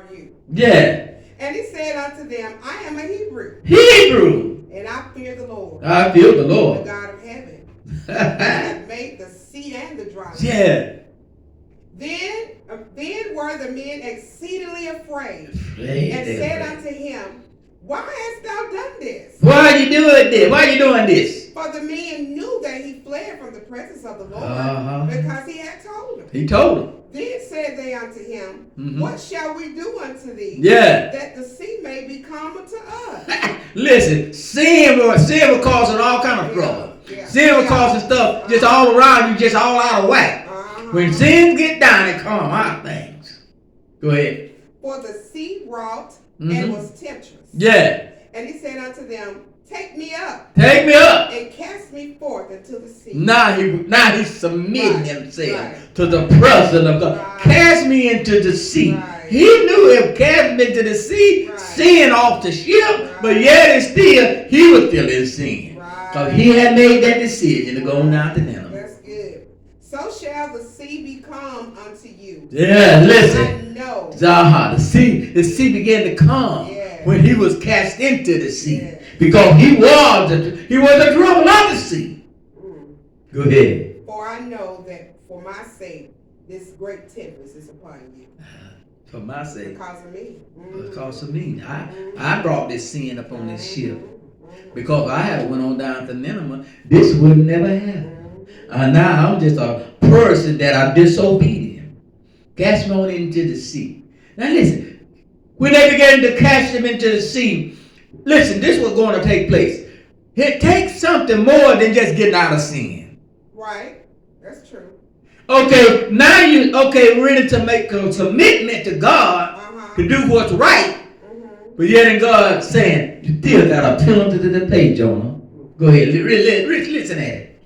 are you? Yeah. And he said unto them, I am a Hebrew. Hebrew. And I fear the Lord. I fear the The Lord. God of heaven. He hath made the sea and the dry land. Yeah. Then were the men exceedingly afraid, Afraid and they said afraid. unto him, Why hast thou done this? Why are you doing this? Why are you doing this? For the men knew that he fled from the presence of the Lord, Uh-huh. because he had told them. He told them. Then said they unto him, Mhm. What shall we do unto thee, Yeah. that the sea may be calm unto us? Listen, sin will causing all kind of trouble. Yeah. Sin will causing stuff just all around you, just all out of whack. When sins get down, it calm out things. Go ahead. For the sea wrought Mhm. and was tempestuous. Yeah. And he said unto them, Take me up Take me up. and cast me forth into the sea. Now he's submitting Right, himself right. to the presence of God. Right. Cast me into the sea. Right. He knew if cast him into the sea, Right. sin off the ship, Right. but yet and still he was still in sin. Because Right. he had made that decision to go on down to Nineveh. That's good. So shall the sea be calm unto you. Yeah, listen. I know. The sea began to calm Yeah. when he was cast into the sea. Yeah. Because he was the trouble of the sea. Mm. Go ahead. For I know that for my sake, this great tempest is upon you. For my sake. Because of me. Because of me. I brought this sin up on this ship. Because I had went on down to Nineveh, this would never happen. Now I'm just a person that I'm disobedient. Cast me on into the sea. Now listen, when they began to cast him into the sea, listen, this was going to take place. It takes something more than just getting out of sin. Right. That's true. Okay, now ready to make a commitment to God to do what's right. But yet in God saying, you still got a penalty to pay, Jonah. Go ahead, listen at it.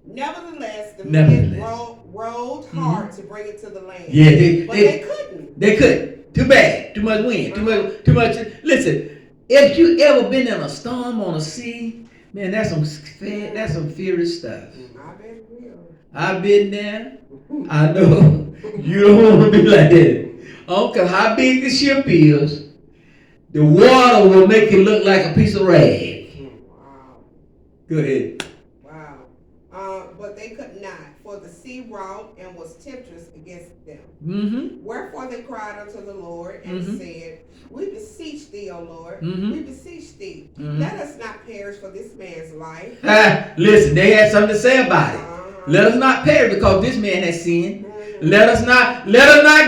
Nevertheless, the Nevertheless. men rowed hard to bring it to the land. Yeah, but they couldn't. They couldn't. Too bad. Too much wind. Too much. Listen, if you ever been in a storm on the sea, man, that's some furious stuff. I bet it will. I've been there. I know. You don't want to be like that. I don't care how big the ship is. The water will make it look like a piece of rag. Wow. Go ahead. Wow. But they could not, for the sea wrought and was tempestuous against them. Mm-hmm. Wherefore they cried unto the Lord and said, We beseech thee, O Lord, we beseech thee, let us not perish for this man's life. Listen, they had something to say about it. Let us not perish because this man has sinned. Let us not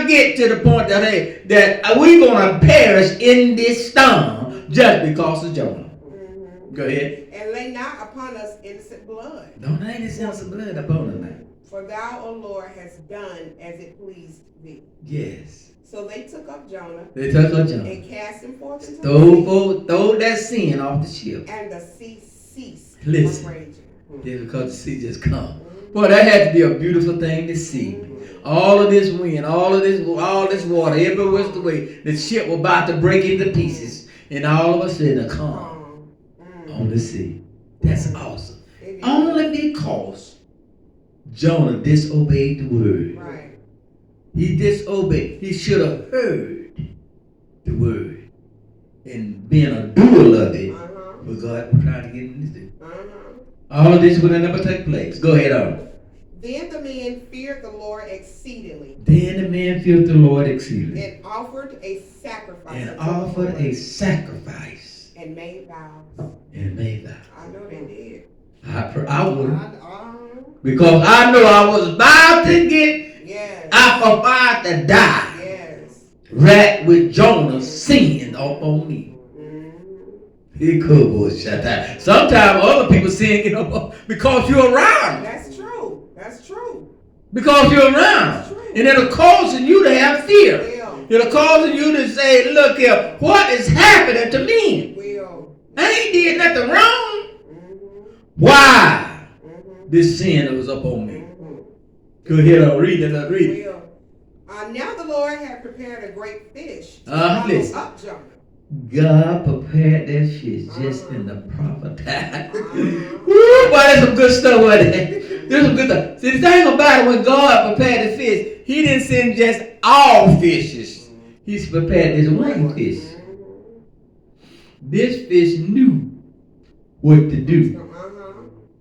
get to the point that we're gonna perish in this storm just because of Jonah. Go ahead. And lay not upon us innocent blood. Don't lay this innocent blood upon us now. For thou, O Lord, hast done as it pleased thee. Yes. So they took up Jonah. They took up Jonah. And cast him forth into the sea. Throw that sin off the ship. And the sea ceased from Listen. raging. Yeah, because the sea just come. Boy, that had to be a beautiful thing to see. All of this wind, all this water, every which way, the ship was about to break into pieces, and all of a sudden a calm on the sea. That's awesome. Only because Jonah disobeyed the word. Right. He disobeyed. He should have heard the word and been a doer of it. But God was trying to get him to do. All of this would have never taken place. Go ahead on. Then the men feared the Lord exceedingly. Then the men feared the Lord exceedingly. And offered a sacrifice. And made vows. I know they did. I would. Because I know I was about to get. Yes. I was about to die. Yes. Right with Jonah's sin upon me. He could bullshit that. Sometimes other people sin because you're around. That's true. That's true. Because you're around. And it'll cause you to have fear. It'll cause you to say, look here, what is happening to me? I ain't did nothing wrong. Why? This sin that was up on me. Go ahead, I'll read it. Now the Lord had prepared a great fish to listen. up Jonah. God prepared that fish just in the proper time. Woo, boy, that's some good stuff right there. There's some good stuff. See, the thing about it, when God prepared the fish, he didn't send just all fishes. He's prepared this winged fish. This fish knew what to do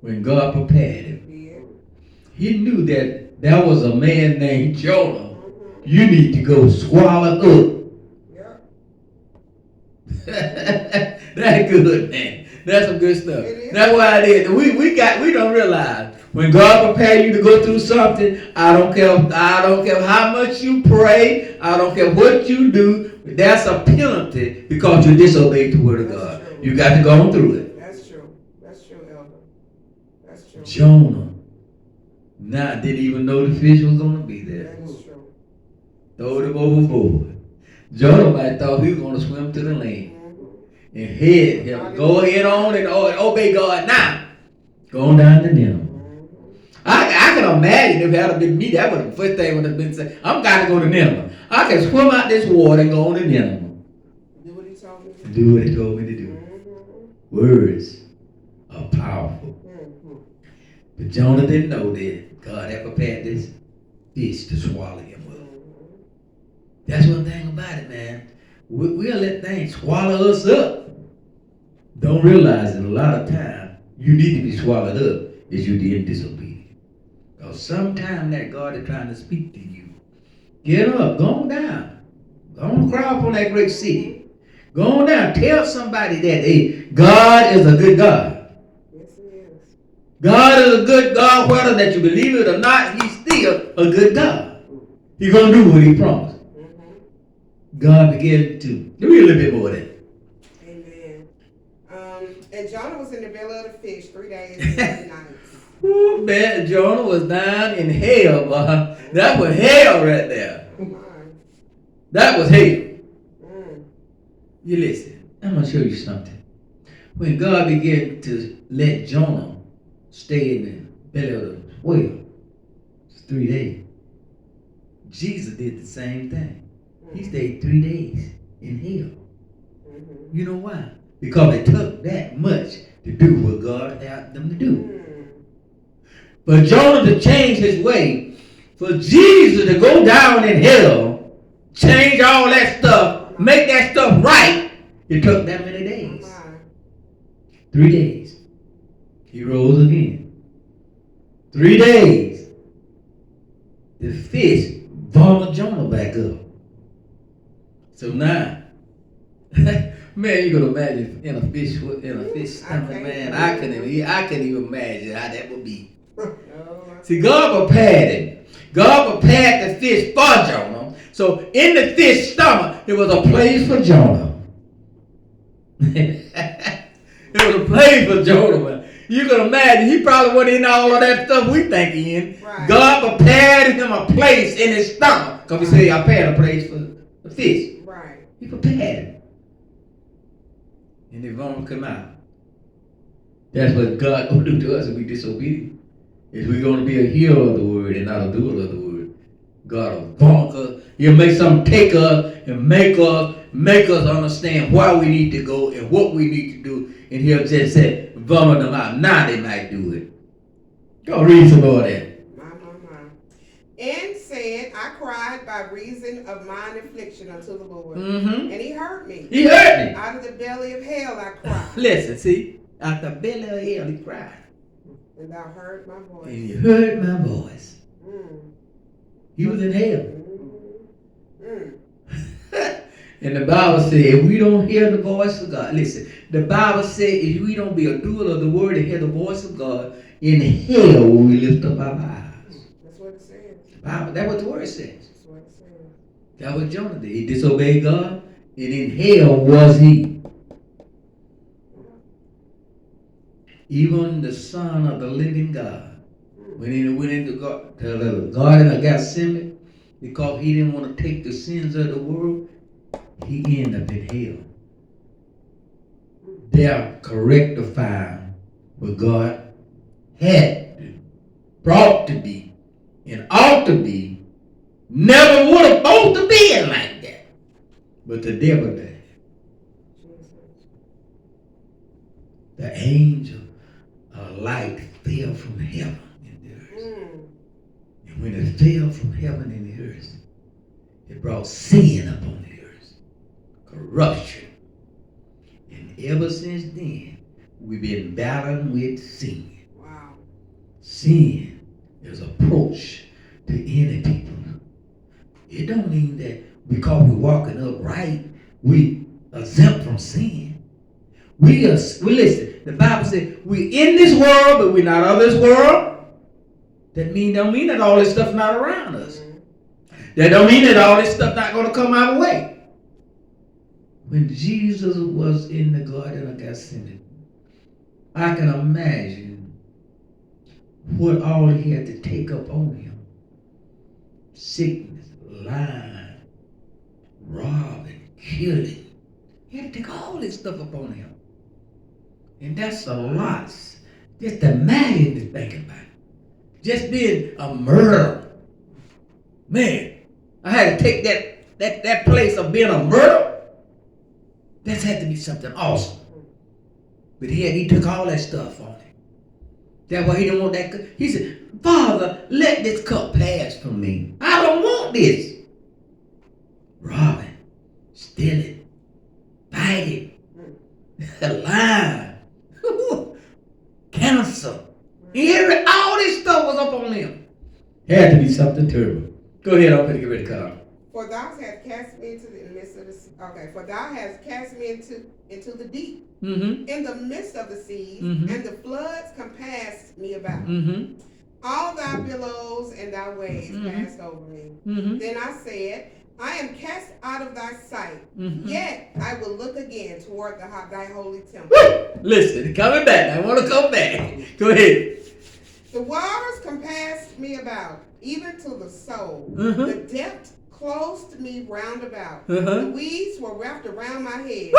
when God prepared him. He knew that there was a man named Jonah. You need to go swallow up. That's good, man. That's some good stuff. That's why it is. We don't realize when God prepares you to go through something. I don't care how much you pray. I don't care what you do. That's a penalty because you disobeyed the word of God. True. You got to go on through it. That's true, Elder. That's true. Jonah didn't even know the fish was going to be there. That is true. Throw him overboard. Jonah might have thought he was going to swim to the land. And head him. Go ahead on and obey God now. Going down to Nineveh. I can imagine if it had been me, that would have the first thing would have been saying, I'm got to go to Nineveh. I can swim out this water and go on to Nineveh. Do what he told me to do. Do what he told me to do. Words are powerful. But Jonah didn't know that God had prepared this fish to swallow him up. That's one thing about it, man. We'll let things swallow us up. Don't realize that a lot of time you need to be swallowed up as you did disobedience. Because sometimes that God is trying to speak to you. Get up, go on down. Go on, cry up on that great city. Go on down, tell somebody that God is a good God. Yes, he is. God is a good God, whether that you believe it or not, he's still a good God. He's going to do what he promised. God began to do a little bit more of that. Amen. And Jonah was in the belly of the fish 3 days and 3 nights. Ooh, man, Jonah was down in hell, boy. That was hell right there. That was hell. You listen, I'm going to show you something. When God began to let Jonah stay in the belly of the whale, it's 3 days. Jesus did the same thing. He stayed 3 days in hell. You know why? Because it took that much to do what God asked them to do. For Jonah to change his way, for Jesus to go down in hell, change all that stuff, make that stuff right, it took that many days. 3 days. He rose again. 3 days. The fish vomited Jonah back up. So now, man, you can imagine in a fish stomach, man. I couldn't even imagine how that would be. See, God prepared him. God prepared the fish for Jonah. So in the fish stomach, there was a place for Jonah. There was a place for Jonah, man. You can imagine, he probably wasn't in all of that stuff we think he in. Right. God prepared him a place in his stomach. Because he said, I prepared a place for the fish. Right. He prepared him. And the vomit come out. That's what God going to do to us if we disobedient. If we're going to be a hearer of the word and not a doer of the word. God will vomit us. He'll make something take us and make us understand why we need to go and what we need to do. And he'll just say, vomit them out. Now they might do it. Go read some more of that. And said, I cried by reason of mine affliction unto the Lord. Mm-hmm. And he heard me. He heard me. Out of the belly of hell I cried. Listen, see? Out the belly of hell he cried. And thou heard my voice. And you heard my voice. He was in hell. And the Bible said, if we don't hear the voice of God, listen, the Bible said, if we don't be a doer of the word and hear the voice of God, in hell will we lift up our eyes. That's what it says. That's what the word says. That's what it says. That's what Jonah did. He disobeyed God, and in hell was he. Even the Son of the living God, when he went into the Garden of Gethsemane, because he didn't want to take the sins of the world, he ended up in hell. They're rectifying what God had brought to be and ought to be, never would have supposed to be like that. But the devil did. The angel of light fell from heaven in the earth. And when it fell from heaven in the earth, it brought sin upon the earth. corruption. And ever since then, we've been battling with sin. Wow. Sin is approach to any people. It don't mean that because we're walking upright, we exempt from sin. We listen. The Bible says we're in this world, but we're not of this world. That don't mean that all this stuff not around us. That don't mean that all this stuff not going to come our way. When Jesus was in the Garden of Gethsemane, I can imagine what all he had to take up on him. Sickness, lying, robbing, killing. He had to take all this stuff up on him. And that's a lot. Just imagine this thinking about it. Just being a murderer. Man, I had to take that place of being a murderer. That had to be something awesome. But he took all that stuff on him. That's why he didn't want that. He said, Father, let this cup pass from me. I don't want this. Robbing, stealing, fighting, lying, cancer. All this stuff was up on him. It had to be something terrible. Go ahead, I'm going to get ready to cut off. For thou hast cast me into the midst of the sea. Okay, for thou hast cast me into the deep, in the midst of the seas, and the floods compassed me about. All thy billows and thy waves passed over me. Then I said, I am cast out of thy sight, yet I will look again toward thy holy temple. Listen, coming back. I want to come back. Go ahead. The waters compassed me about, even to the soul. The depth closed me round about. The weeds were wrapped around my head.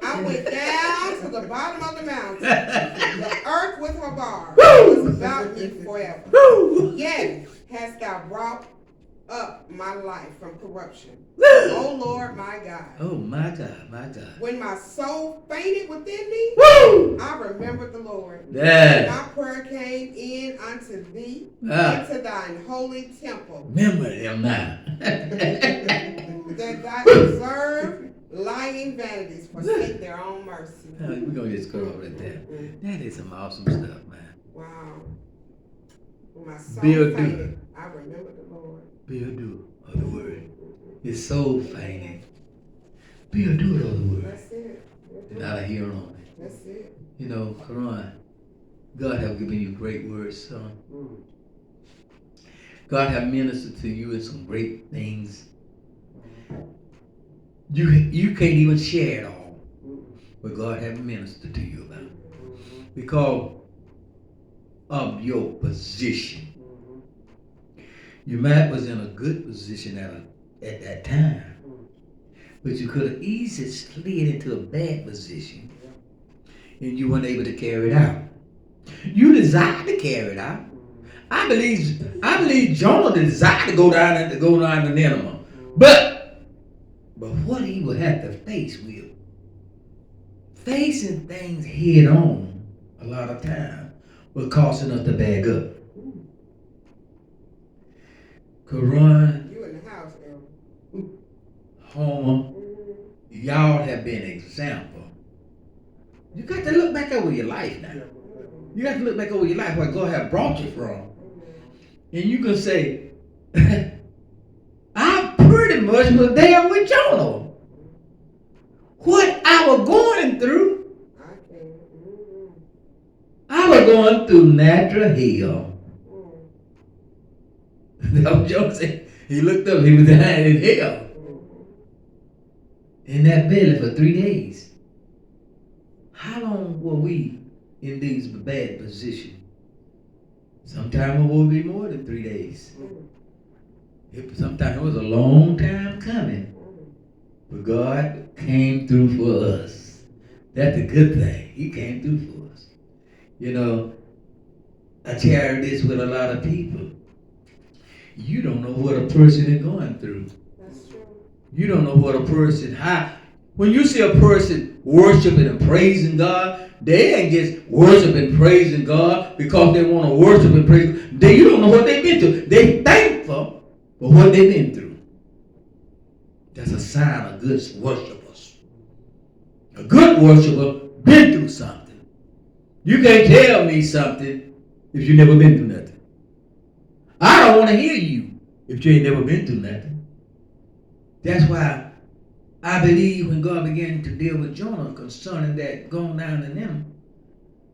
I went down to the bottom of the mountain. The earth with her bars was about me forever. Yet hast thou brought up my life from corruption. O Lord my God. Oh my God, my God. When my soul fainted within me, I remembered the Lord. Yeah. My prayer came in unto thee, into thine holy temple. Remember him now. That thou observe lying vanities forsake their own mercy. We're going to just go over right there. That is some awesome stuff, man. Wow. When my soul Bill fainted, I remembered the Lord. Be a doer of the word. His soul fainted. Be a doer of the word. That's it. Not a hearer only. That's it. You know, Quran, God have given you great words, son. God have ministered to you in some great things. You can't even share it all. But God have ministered to you about it. Because of your position. Your man was in a good position at that time. But you could have easily slid into a bad position and you weren't able to carry it out. You desired to carry it out. I believe Jonah desired to go down to Nineveh. But what he would have to face with, facing things head on a lot of time was causing us to bag up. Quran, You in the house, Elder. Homer, y'all have been an example. You got to look back over your life now. You got to look back over your life where God have brought you from. And you can say, I pretty much was there with Jonah. What I was going through, I was going through natural hell. That was Jonah said. He looked up, he was down in hell. In that belly for 3 days. How long were we in these bad positions? Sometimes it will be more than 3 days. Sometimes it was a long time coming. But God came through for us. That's a good thing. He came through for us. You know, I share this with a lot of people. You don't know what a person is going through. That's true. You don't know what a person, when you see a person worshiping and praising God, they ain't just worshiping and praising God because they want to worship and praise God. You don't know what they've been through. They thankful for what they've been through. That's a sign of good worshipers. A good worshiper been through something. You can't tell me something if you never been through nothing. I don't want to hear you if you ain't never been through nothing. That's why I believe when God began to deal with Jonah concerning that going down to Nineveh,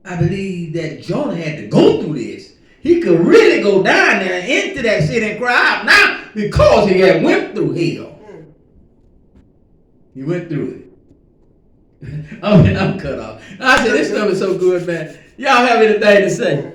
I believe that Jonah had to go through this. He could really go down there into that city and cry out now because he had went through hell. He went through it. I'm cut off. I said, this stuff is so good, man. Y'all have anything to say?